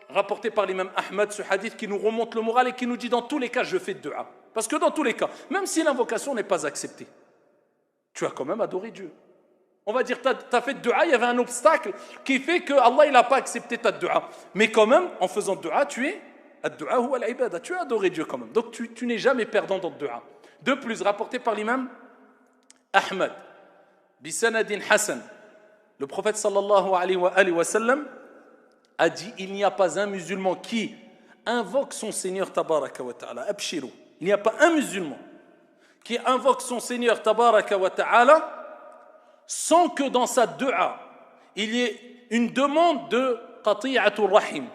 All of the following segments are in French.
rapporté par l'imam Ahmad, ce hadith qui nous remonte le moral et qui nous dit dans tous les cas, je fais dua. Parce que dans tous les cas, même si l'invocation n'est pas acceptée, tu as quand même adoré Dieu. On va dire, tu as fait dua, il y avait un obstacle qui fait que Allah n'a pas accepté ta dua. Mais quand même, en faisant dua, tu as adoré Dieu quand même. Donc tu n'es jamais perdant dans le dua. De plus, rapporté par l'imam Ahmad, bisanadin Hassan, le prophète sallallahu alayhi wa sallam a dit, il n'y a pas un musulman qui invoque son Seigneur tabaraka wa ta'ala, abshirou. Il n'y a pas un musulman qui invoque son Seigneur tabaraka wa ta'ala sans que dans sa dua, il y ait une demande de qati'atul rahim.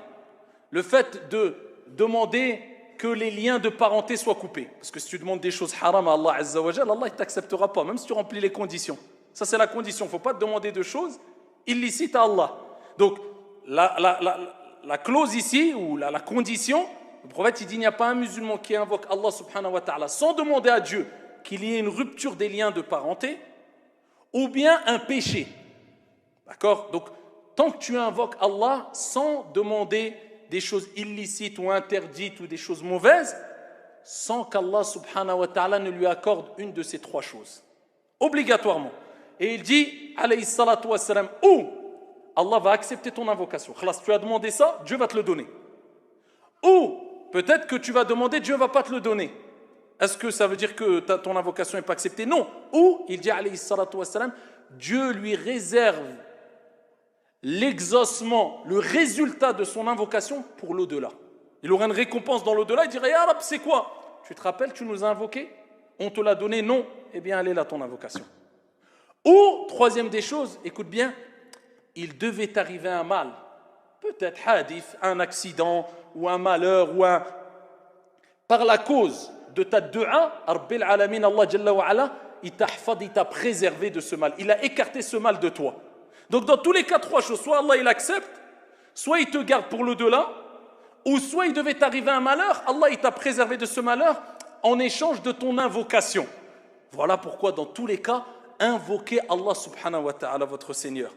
Le fait de demander que les liens de parenté soient coupés. Parce que si tu demandes des choses haram à Allah Azza wa Jal, Allah ne t'acceptera pas, même si tu remplis les conditions. Ça, c'est la condition. Il ne faut pas te demander de choses illicites à Allah. Donc, la clause ici, ou la condition, le prophète il dit, il n'y a pas un musulman qui invoque Allah subhanahu wa ta'ala sans demander à Dieu qu'il y ait une rupture des liens de parenté, ou bien un péché. D'accord? Donc, tant que tu invoques Allah sans demander des choses illicites ou interdites ou des choses mauvaises, sans qu'Allah subhanahu wa ta'ala ne lui accorde une de ces trois choses. Obligatoirement. Et il dit, alayhi salatu wassalam, ou Allah va accepter ton invocation. Khalas, tu as demandé ça, Dieu va te le donner. Ou peut-être que tu vas demander, Dieu ne va pas te le donner. Est-ce que ça veut dire que ton invocation n'est pas acceptée? Non. Ou, il dit, alayhi salatu wassalam, Dieu lui réserve l'exaucement, le résultat de son invocation pour l'au-delà. Il aura une récompense dans l'au-delà, il dirait, ya Rab, c'est quoi? Tu te rappelles, tu nous as invoqué? On te l'a donné? Non. Eh bien, elle est là, ton invocation. Ou, troisième des choses, écoute bien, il devait t'arriver un mal, peut-être hadith, un accident, ou un malheur, par la cause de ta dua, Rabbil Alamin, Allah Jalla wa Ala, il t'a préservé de ce mal. Il a écarté ce mal de toi. Donc dans tous les cas, trois choses. Soit Allah il accepte, soit il te garde pour l'au-delà, ou soit il devait t'arriver un malheur, Allah il t'a préservé de ce malheur en échange de ton invocation. Voilà pourquoi dans tous les cas, invoquez Allah subhanahu wa ta'ala, votre Seigneur.